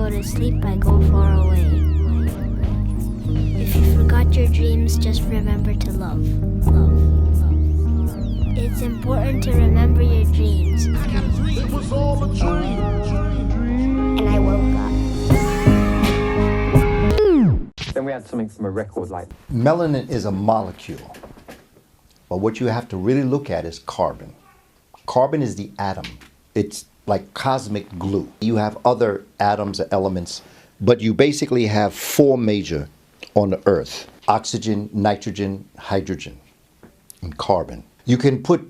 go to sleep, I go far away. If you forgot your dreams, just remember to love. It's important to remember your dreams. It was all a dream. And I woke up. Then we had something from a record like... Melanin is a molecule, but what you have to really look at is carbon. Carbon is the atom. It's like cosmic glue. You have other atoms or elements, but you basically have four major on the earth: oxygen, nitrogen, hydrogen, and carbon. You can put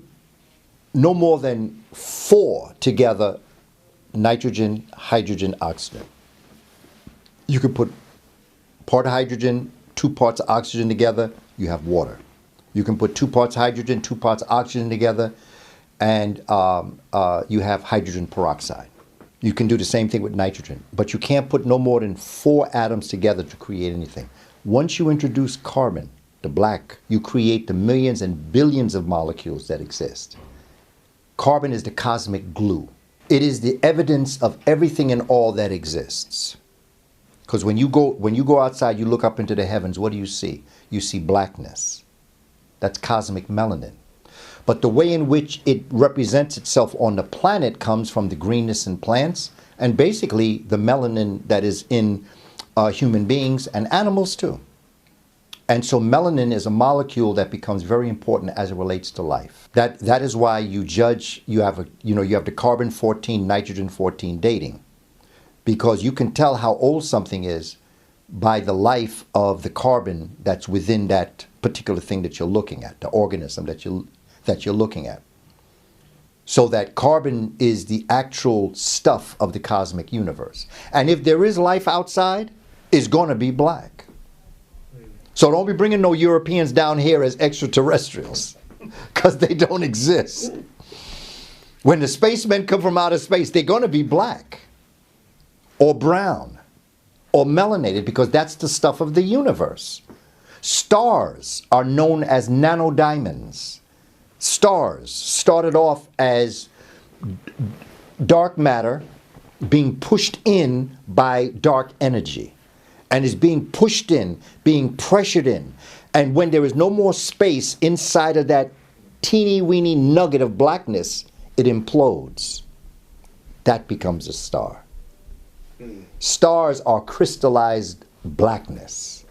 no more than four together: nitrogen, hydrogen, oxygen. You could put part hydrogen, 2 parts of oxygen together, you have water. You can put 2 parts hydrogen, 2 parts oxygen together, and you have hydrogen peroxide. You can do the same thing with nitrogen, but you can't put no more than 4 atoms together to create anything. Once you introduce carbon, the black, you create the millions and billions of molecules that exist. Carbon is the cosmic glue. It is the evidence of everything and all that exists. Because when you go outside, you look up into the heavens, what do you see? You see blackness. That's cosmic melanin. But the way in which it represents itself on the planet comes from the greenness in plants and basically the melanin that is in human beings and animals too. And so melanin is a molecule that becomes very important as it relates to life. That is why you judge, you have the carbon-14, nitrogen-14 dating. Because you can tell how old something is by the life of the carbon that's within that particular thing that you're looking at, the organism that you're looking at. So that carbon is the actual stuff of the cosmic universe. And if there is life outside, it's going to be black. So don't be bringing no Europeans down here as extraterrestrials, because they don't exist. When the spacemen come from outer space, they're going to be black, or brown, or melanated, because that's the stuff of the universe. Stars are known as nanodiamonds. Stars started off as dark matter being pushed in by dark energy, and is being pushed in, being pressured in. And when there is no more space inside of that teeny weeny nugget of blackness, it implodes. That becomes a star. Stars are crystallized blackness.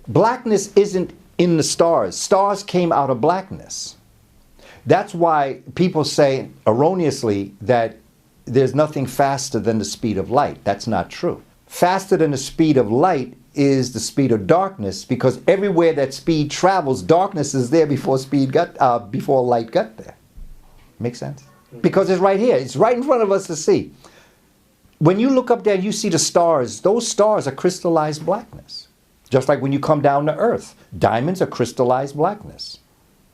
Blackness isn't in the stars. Stars came out of blackness. That's why people say erroneously that there's nothing faster than the speed of light. That's not true. Faster than the speed of light is the speed of darkness, because everywhere that speed travels, darkness is there before light got there. Make sense? Because it's right here. It's right in front of us to see. When you look up there, you see the stars. Those stars are crystallized blackness. Just like when you come down to Earth, diamonds are crystallized blackness.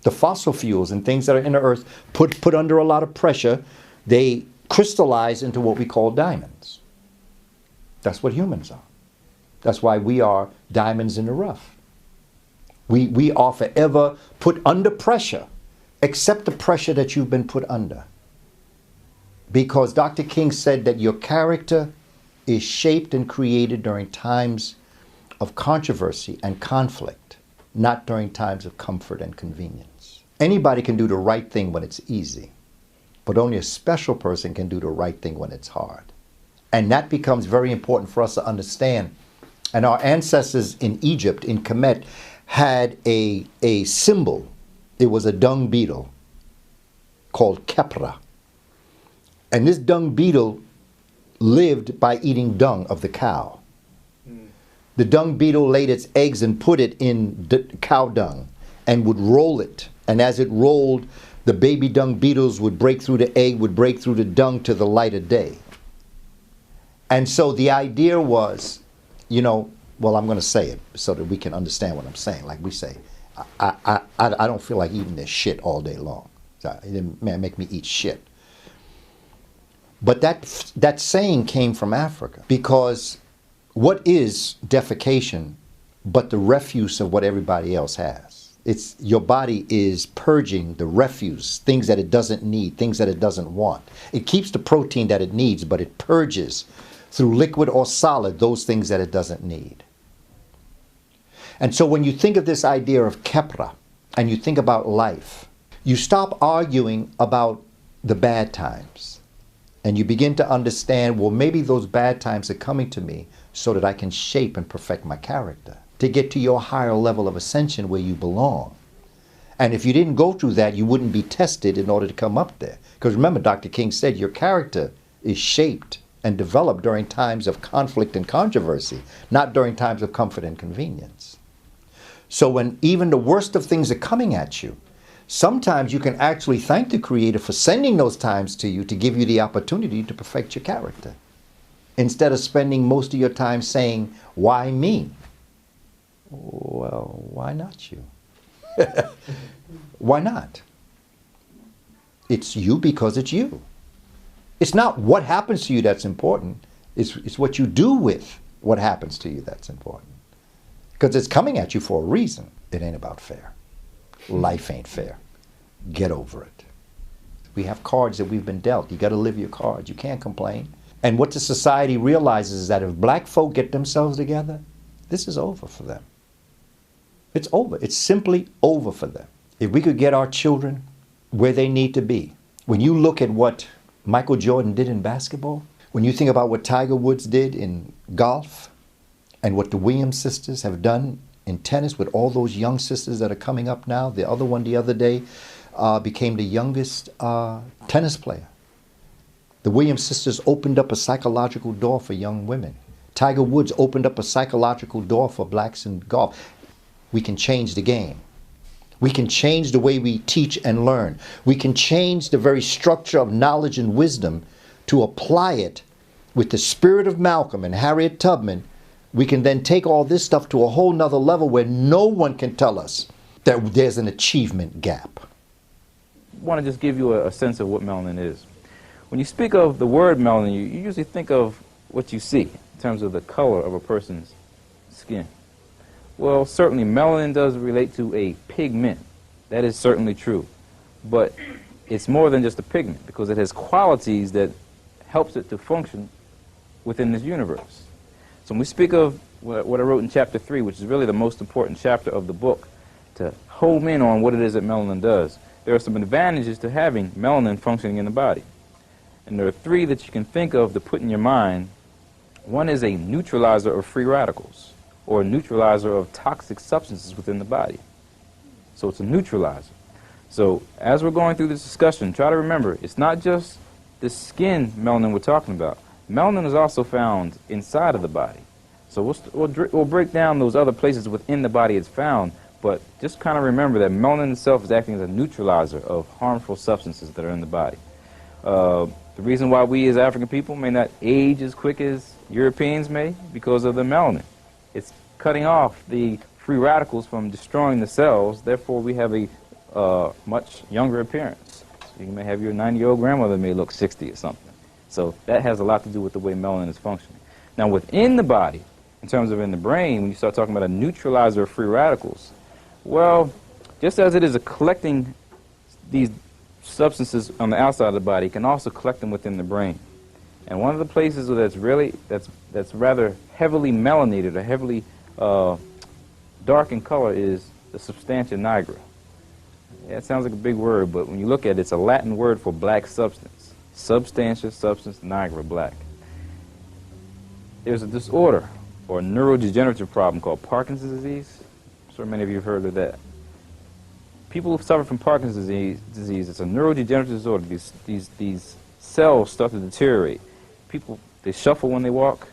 The fossil fuels and things that are in the Earth put under a lot of pressure, they crystallize into what we call diamonds. That's what humans are. That's why we are diamonds in the rough. We are forever put under pressure. Accept the pressure that you've been put under. Because Dr. King said that your character is shaped and created during times of controversy and conflict, not during times of comfort and convenience. Anybody can do the right thing when it's easy, but only a special person can do the right thing when it's hard. And that becomes very important for us to understand. And our ancestors in Egypt, in Kemet, had a symbol. It was a dung beetle called Kepra. And this dung beetle lived by eating dung of the cow. The dung beetle laid its eggs and put it in cow dung and would roll it. And as it rolled, the baby dung beetles would break through the egg, would break through the dung to the light of day. And so the idea was, well, I'm going to say it so that we can understand what I'm saying. Like we say, I don't feel like eating this shit all day long. It didn't make me eat shit. But that saying came from Africa, because what is defecation but the refuse of what everybody else has? It's your body is purging the refuse, things that it doesn't need, things that it doesn't want. It keeps the protein that it needs, but it purges through liquid or solid, those things that it doesn't need. And so when you think of this idea of Kepra and you think about life, you stop arguing about the bad times and you begin to understand, well, maybe those bad times are coming to me so that I can shape and perfect my character to get to your higher level of ascension where you belong. And if you didn't go through that, you wouldn't be tested in order to come up there. Because remember, Dr. King said your character is shaped and developed during times of conflict and controversy, not during times of comfort and convenience. So when even the worst of things are coming at you, sometimes you can actually thank the Creator for sending those times to you to give you the opportunity to perfect your character. Instead of spending most of your time saying, why me? Well, why not you? Why not? It's you because it's you. It's not what happens to you that's important. It's what you do with what happens to you that's important. Because it's coming at you for a reason. It ain't about fair. Life ain't fair. Get over it. We have cards that we've been dealt. You got to live your cards. You can't complain. And what the society realizes is that if black folk get themselves together, this is over for them. It's over. It's simply over for them. If we could get our children where they need to be. When you look at what Michael Jordan did in basketball, when you think about what Tiger Woods did in golf, and what the Williams sisters have done in tennis with all those young sisters that are coming up now. The other one the other day became the youngest tennis player. The Williams sisters opened up a psychological door for young women. Tiger Woods opened up a psychological door for blacks in golf. We can change the game. We can change the way we teach and learn. We can change the very structure of knowledge and wisdom to apply it with the spirit of Malcolm and Harriet Tubman. We can then take all this stuff to a whole nother level where no one can tell us that there's an achievement gap. I want to just give you a sense of what melanin is. When you speak of the word melanin, you usually think of what you see in terms of the color of a person's skin. Well, certainly melanin does relate to a pigment. That is certainly true. But it's more than just a pigment because it has qualities that helps it to function within this universe. So when we speak of what I wrote in chapter 3, which is really the most important chapter of the book, to home in on what it is that melanin does, there are some advantages to having melanin functioning in the body. And there are 3 that you can think of to put in your mind. One is a neutralizer of free radicals, or a neutralizer of toxic substances within the body. So it's a neutralizer. So as we're going through this discussion, try to remember, it's not just the skin melanin we're talking about. Melanin is also found inside of the body. So we'll break down those other places within the body it's found, but just kind of remember that melanin itself is acting as a neutralizer of harmful substances that are in the body. The reason why we as African people may not age as quick as Europeans may, because of the melanin. It's cutting off the free radicals from destroying the cells, therefore we have a much younger appearance. So you may have your 90-year-old grandmother may look 60 or something. So that has a lot to do with the way melanin is functioning. Now within the body, in terms of in the brain, when you start talking about a neutralizer of free radicals, well, just as it is collecting these substances on the outside of the body, it can also collect them within the brain. And one of the places that's rather heavily melanated or heavily dark in color is the substantia nigra. Yeah, it sounds like a big word, but when you look at it, it's a Latin word for black substance. Substantia, substance, nigra, black. There's a disorder or a neurodegenerative problem called Parkinson's disease. I'm sure many of you have heard of that. People who suffer from Parkinson's disease, it's a neurodegenerative disorder. These cells start to deteriorate. People, they shuffle when they walk.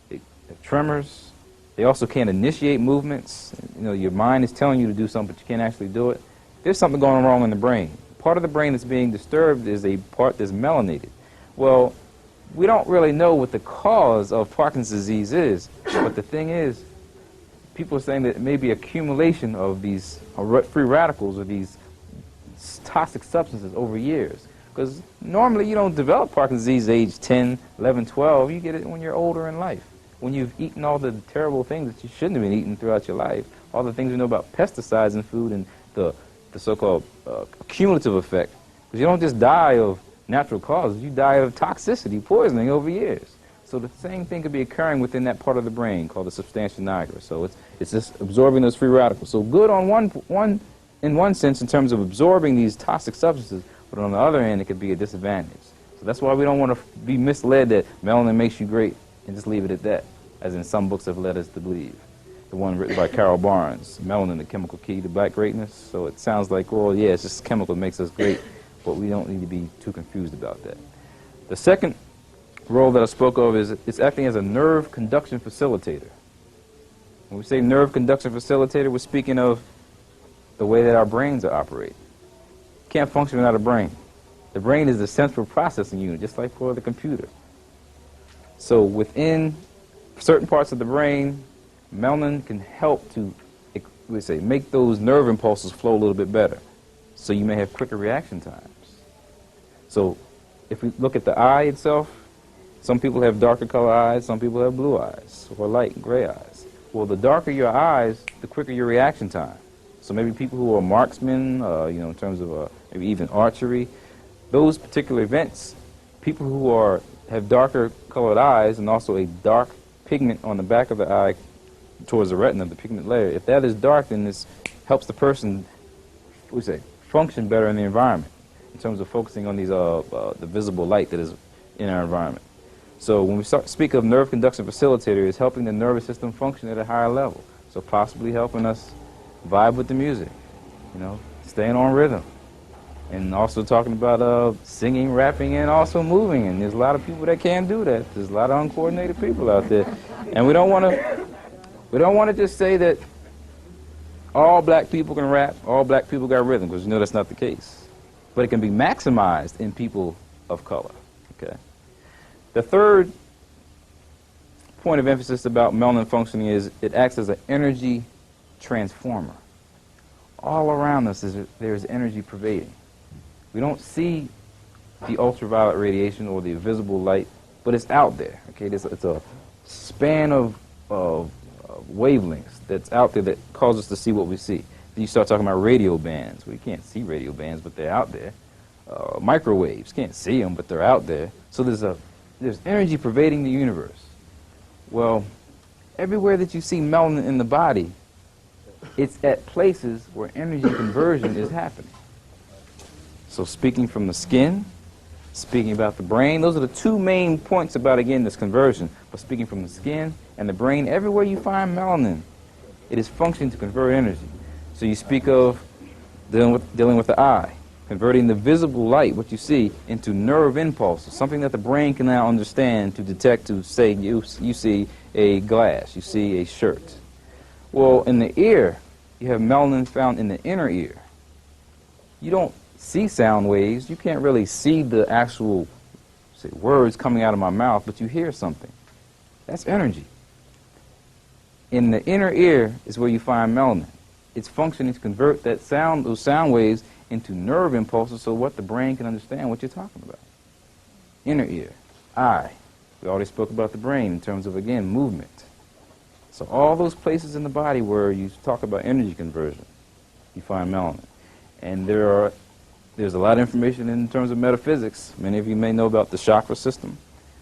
They have tremors. They also can't initiate movements. You know, your mind is telling you to do something, but you can't actually do it. There's something going wrong in the brain. Part of the brain that's being disturbed is a part that's melanated. Well, we don't really know what the cause of Parkinson's disease is, but the thing is, people are saying that it may be accumulation of these free radicals or these toxic substances over years. Because normally you don't develop Parkinson's disease at age 10, 11, 12. You get it when you're older in life. When you've eaten all the terrible things that you shouldn't have been eating throughout your life, all the things we know about pesticides in food and the so-called cumulative effect. Because you don't just die of natural causes, you die of toxicity, poisoning over years. So the same thing could be occurring within that part of the brain called the substantia nigra. So it's just absorbing those free radicals. So good on in one sense in terms of absorbing these toxic substances, but on the other end it could be a disadvantage. So that's why we don't want to be misled that melanin makes you great and just leave it at that, as in some books have led us to believe. The one written by Carol Barnes, Melanin, the Chemical Key to Black Greatness. So it sounds like, well, yeah, it's just chemical that makes us great, but we don't need to be too confused about that. The second role that I spoke of is it's acting as a nerve conduction facilitator. When we say nerve conduction facilitator, we're speaking of the way that our brains are operating. Can't function without a brain. The brain is the central processing unit, just like for the computer. So within certain parts of the brain, melanin can help to, make those nerve impulses flow a little bit better. So you may have quicker reaction times. So if we look at the eye itself, some people have darker color eyes, some people have blue eyes, or light gray eyes. Well, the darker your eyes, the quicker your reaction time. So maybe people who are marksmen, in terms of maybe even archery, those particular events, people who have darker colored eyes and also a dark pigment on the back of the eye towards the retina, the pigment layer, if that is dark, then this helps the person, function better in the environment in terms of focusing on these the visible light that is in our environment. So when we speak of nerve conduction facilitator, it's helping the nervous system function at a higher level. So possibly helping us vibe with the music, staying on rhythm. And also talking about singing, rapping, and also moving. And there's a lot of people that can't do that. There's a lot of uncoordinated people out there. And we don't want to just say that all black people can rap, all black people got rhythm, because that's not the case. But it can be maximized in people of color. Okay. The third point of emphasis about melanin functioning is it acts as an energy transformer. All around us there's energy pervading. We don't see the ultraviolet radiation or the visible light, but it's out there. Okay, it's a span of wavelengths that's out there that causes us to see what we see. Then you start talking about radio bands. We can't see radio bands, but they're out there. Microwaves, can't see them, but they're out there. So there's energy pervading the universe. Well, everywhere that you see melanin in the body, it's at places where energy conversion is happening. So speaking from the skin, speaking about the brain, those are the two main points about, again, this conversion. But speaking from the skin and the brain, everywhere you find melanin, it is functioning to convert energy. So you speak of dealing with the eye, converting the visible light, what you see, into nerve impulses, something that the brain can now understand to detect, to say you see a glass, you see a shirt. Well, in the ear, you have melanin found in the inner ear. You don't see sound waves. You can't really see the actual, words coming out of my mouth, but you hear something. That's energy. In the inner ear is where you find melanin. It's functioning to convert those sound waves into nerve impulses so what the brain can understand what you're talking about. Inner ear, eye. We already spoke about the brain in terms of, again, movement. So all those places in the body where you talk about energy conversion, you find melanin. And there's a lot of information in terms of metaphysics. Many of you may know about the chakra system,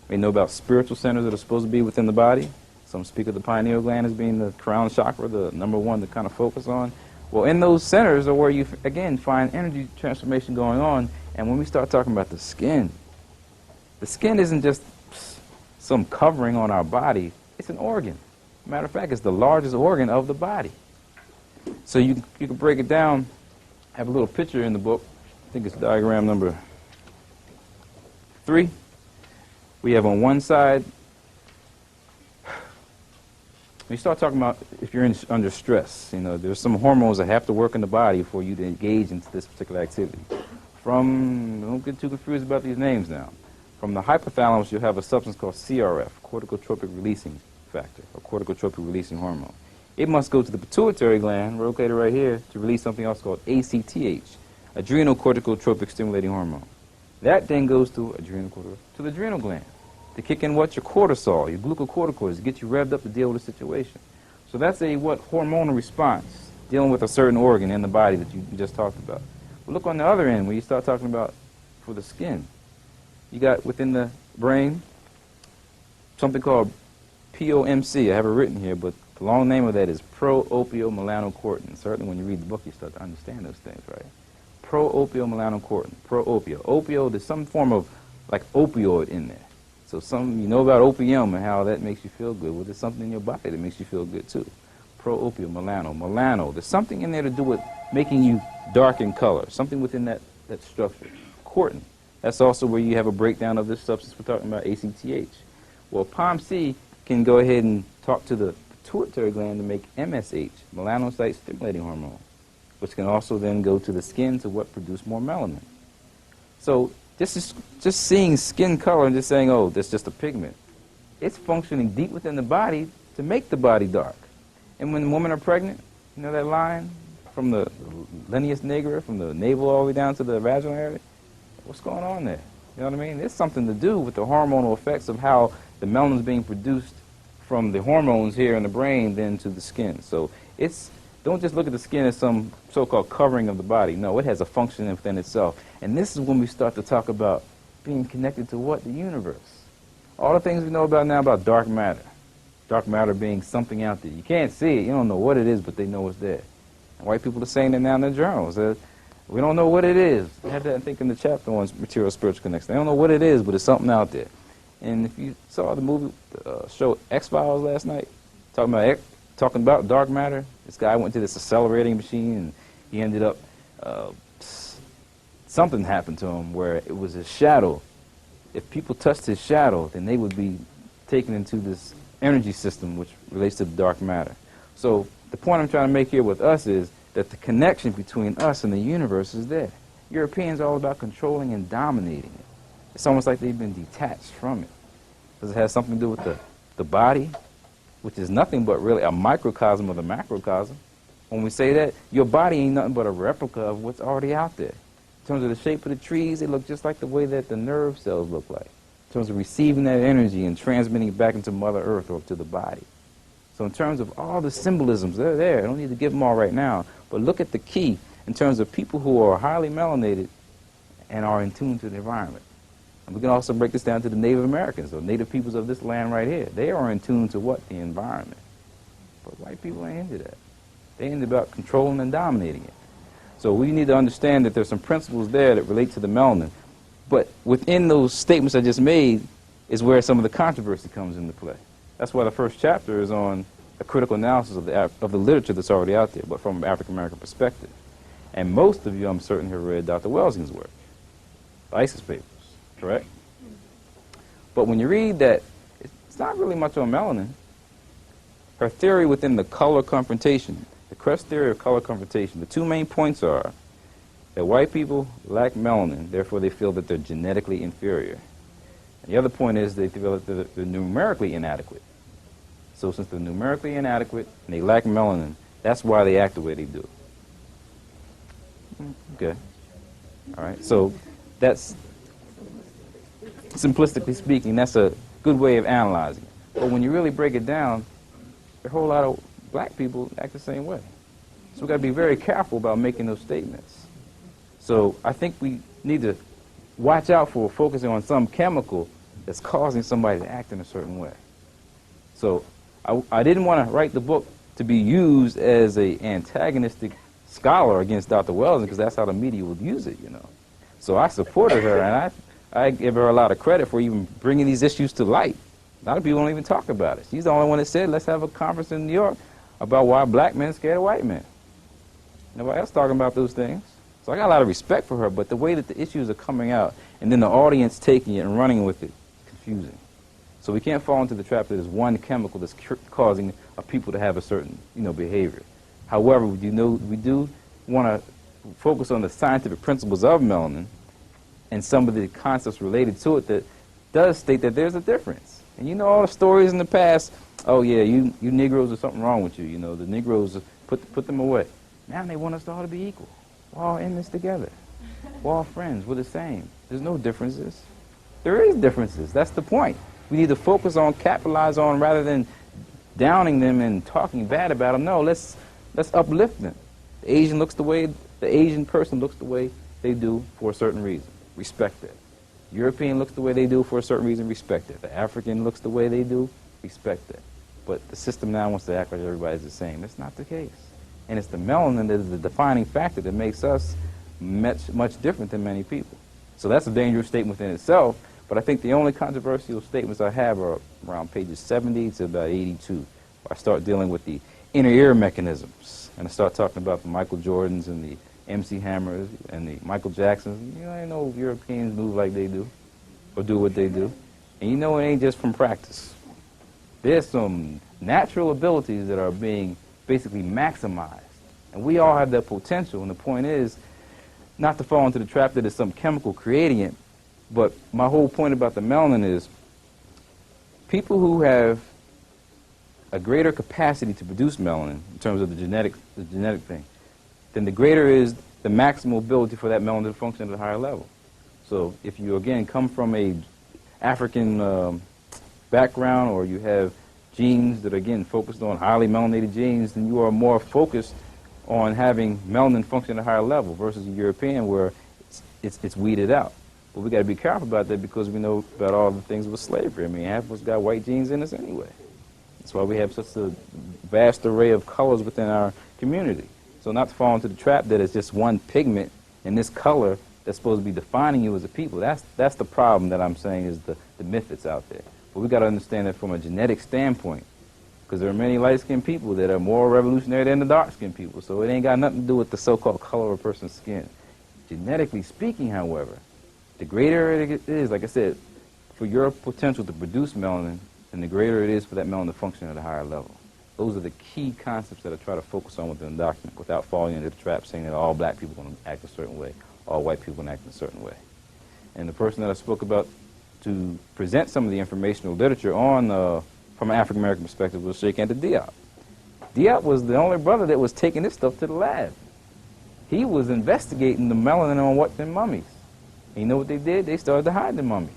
may know about spiritual centers that are supposed to be within the body. Some speak of the pineal gland as being the crown chakra, the number one to kind of focus on. Well, in those centers are where you, again, find energy transformation going on. And when we start talking about the skin isn't just some covering on our body. It's an organ. Matter of fact, it's the largest organ of the body. So you can break it down. I have a little picture in the book. I think it's diagram number 3. We have on one side, we start talking about if you're under stress, there's some hormones that have to work in the body for you to engage into this particular activity. Don't get too confused about these names now. From the hypothalamus, you'll have a substance called CRF, corticotropic releasing factor, or corticotropic releasing hormone. It must go to the pituitary gland, located right here, to release something else called ACTH, adrenal corticotropic stimulating hormone. That then goes to the adrenal gland to kick in your cortisol, your glucocorticoids, to get you revved up to deal with the situation. So that's a hormonal response dealing with a certain organ in the body that you just talked about. But look on the other end when you start talking about for the skin. You got within the brain something called POMC. I have it written here, but the long name of that is pro-opiomelanocortin. Certainly when you read the book, you start to understand those things, right? Pro-opiomelanocortin, pro-opio. Opio, there's some form of like opioid in there. So you know about opium and how that makes you feel good. Well, there's something in your body that makes you feel good too. Melano. There's something in there to do with making you dark in color, something within that structure. Cortin. That's also where you have a breakdown of this substance we're talking about, ACTH. Well, POMC can go ahead and talk to the pituitary gland to make MSH, melanocyte stimulating hormone, which can also then go to the skin to what produce more melanin. So just seeing skin color and just saying, oh, that's just a pigment, it's functioning deep within the body to make the body dark. And when women are pregnant, you know that line from the lineus nigra, from the navel all the way down to the vaginal area? What's going on there? You know what I mean? There's something to do with the hormonal effects of how the melanin is being produced from the hormones here in the brain then to the skin. So don't just look at the skin as some so-called covering of the body. No, it has a function within itself. And this is when we start to talk about being connected to what? The universe. All the things we know about now about dark matter. Dark matter being something out there. You can't see it. You don't know what it is, but they know it's there. And white people are saying that now in their journals. We don't know what it is. I had that, I think, in the chapter on material spiritual connection. They don't know what it is, but it's something out there. And if you saw the movie, show X-Files last night, talking about dark matter, this guy went to this accelerating machine, and he ended up, something happened to him where it was his shadow. If people touched his shadow, then they would be taken into this energy system which relates to the dark matter. So the point I'm trying to make here with us is that the connection between us and the universe is there. Europeans are all about controlling and dominating it. It's almost like they've been detached from it. Because it has something to do with the body, which is nothing but really a microcosm of the macrocosm. When we say that, your body ain't nothing but a replica of what's already out there. In terms of the shape of the trees, they look just like the way that the nerve cells look like. In terms of receiving that energy and transmitting it back into Mother Earth or to the body. So in terms of all the symbolisms, they're there. I don't need to give them all right now. But look at the key in terms of people who are highly melanated and are in tune to the environment. And we can also break this down to the Native Americans, or native peoples of this land right here. They are in tune to what? The environment. But white people ain't into that. They into about controlling and dominating it. So we need to understand that there's some principles there that relate to the melanin. But within those statements I just made is where some of the controversy comes into play. That's why the first chapter is on a critical analysis of the literature that's already out there, but from an African-American perspective. And most of you, I'm certain, have read Dr. Welsing's work, the ISIS papers, correct? But when you read that, it's not really much on melanin. Her theory within the color confrontation, the Crest theory of color confrontation, the two main points are that white people lack melanin, therefore they feel that they're genetically inferior. And the other point is they feel that they're numerically inadequate. So since they're numerically inadequate and they lack melanin, that's why they act the way they do. Okay. All right. So that's, simplistically speaking, that's a good way of analyzing it. But when you really break it down, a whole lot of black people act the same way. So we've got to be very careful about making those statements. So I think we need to watch out for focusing on some chemical that's causing somebody to act in a certain way. So I didn't want to write the book to be used as an antagonistic scholar against Dr. Welsing, because that's how the media would use it, you know. So I supported her, and I give her a lot of credit for even bringing these issues to light. A lot of people don't even talk about it. She's the only one that said, let's have a conference in New York about why black men scared of white men. Nobody else talking about those things. So I got a lot of respect for her, but the way that the issues are coming out and then the audience taking it and running with it, confusing. So we can't fall into the trap that there's one chemical that's causing people to have a certain, behavior. However, we do want to focus on the scientific principles of melanin and some of the concepts related to it that does state that there's a difference. And all the stories in the past, oh yeah, you Negroes, there's something wrong with you. The Negroes, put them away. Now they want us all to be equal. We're all in this together. We're all friends. We're the same. There's no differences. There is differences. That's the point. We need to focus on, capitalize on, rather than downing them and talking bad about them. No, let's uplift them. The Asian person looks the way they do for a certain reason. Respect that. European looks the way they do for a certain reason, respect it. The African looks the way they do, respect it. But the system now wants to act like everybody's the same. That's not the case. And it's the melanin that is the defining factor that makes us much different than many people. So that's a dangerous statement within itself, but I think the only controversial statements I have are around pages 70 to about 82, where I start dealing with the inner ear mechanisms, and I start talking about the Michael Jordans and the MC Hammers and the Michael Jacksons. You know, I know Europeans move like they do, or do what they do, and you know it ain't just from practice. There's some natural abilities that are being basically maximized, and we all have that potential, and the point is not to fall into the trap that it's some chemical creating it, but my whole point about the melanin is people who have a greater capacity to produce melanin in terms of the genetic thing, then the greater is the maximal ability for that melanin to function at a higher level. So if you, again, come from a African background, or you have genes that are, again, focused on highly melanated genes, then you are more focused on having melanin function at a higher level versus a European where it's weeded out. But we got to be careful about that because we know about all the things with slavery. I mean, half of us got white genes in us anyway. That's why we have such a vast array of colors within our community. So not to fall into the trap that it's just one pigment and this color that's supposed to be defining you as a people. That's the problem that I'm saying is the myth that's out there. But we got to understand that from a genetic standpoint, because there are many light-skinned people that are more revolutionary than the dark-skinned people. So it ain't got nothing to do with the so-called color of a person's skin. Genetically speaking, however, the greater it is, like I said, for your potential to produce melanin, then the greater it is for that melanin to function at a higher level. Those are the key concepts that I try to focus on within the document without falling into the trap saying that all black people are going to act a certain way, all white people are going to act in a certain way. And the person that I spoke about to present some of the informational literature on from an African-American perspective was CANT Diop. Diop was the only brother that was taking this stuff to the lab. He was investigating the melanin on what's in mummies. And you know what they did? They started to hide the mummies.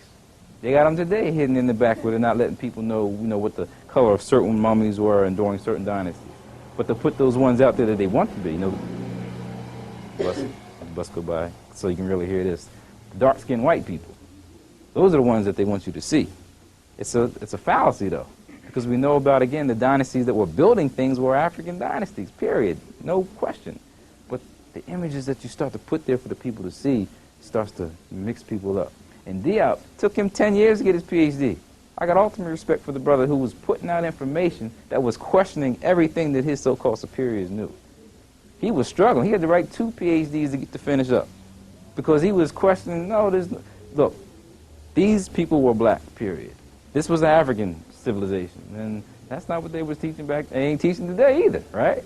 They got them today hidden in the back where they're not letting people know, what the color of certain mummies were and during certain dynasties. But to put those ones out there that they want to be, bus go by so you can really hear this. Dark-skinned white people. Those are the ones that they want you to see. It's a fallacy, though, because we know about, again, the dynasties that were building things were African dynasties, period, no question. But the images that you start to put there for the people to see starts to mix people up. And Diop took him 10 years to get his PhD. I got ultimate respect for the brother who was putting out information that was questioning everything that his so-called superiors knew. He was struggling. He had to write 2 PhDs to finish up because he was questioning, look, these people were black, period. This was an African civilization, and that's not what they was teaching back. They ain't teaching today either, right?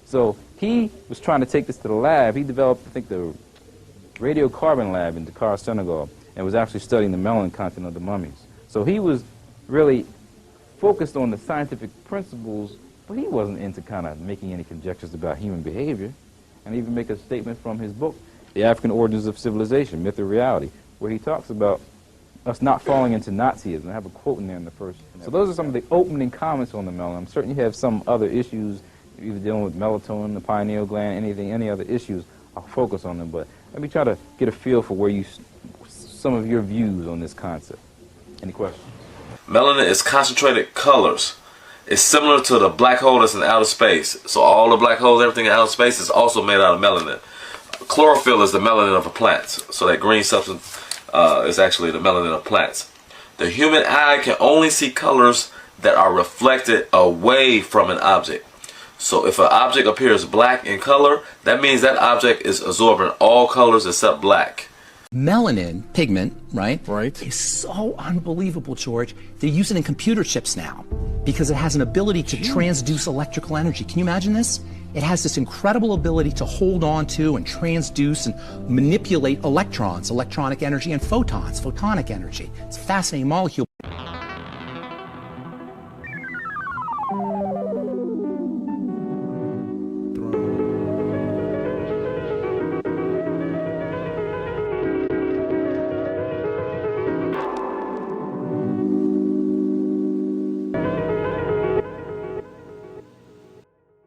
So he was trying to take this to the lab. He developed, I think, the radiocarbon lab in Dakar, Senegal, and was actually studying the melanin content of the mummies. So he was really focused on the scientific principles, but he wasn't into kind of making any conjectures about human behavior. And even make a statement from his book, The African Origins of Civilization, Myth or Reality, where he talks about us not falling into Nazism. I have a quote in there in the first. So those are some of the opening comments on the melanin. I'm certain you have some other issues, either dealing with melatonin, the pineal gland, any other issues. I'll focus on them, but let me try to get a feel for where some of your views on this concept. Any questions? Melanin is concentrated colors. It's similar to the black hole that's in outer space. So all the black holes, everything in outer space is also made out of melanin. Chlorophyll is the melanin of a plant. So that green substance is actually the melanin of plants. The human eye can only see colors that are reflected away from an object. So if an object appears black in color, that means that object is absorbing all colors except black. Melanin pigment, right? Right. Is so unbelievable, George. They're using it in computer chips now because it has an ability to transduce electrical energy. Can you imagine this? It has this incredible ability to hold on to and transduce and manipulate electrons, electronic energy, and photons, photonic energy. It's a fascinating molecule.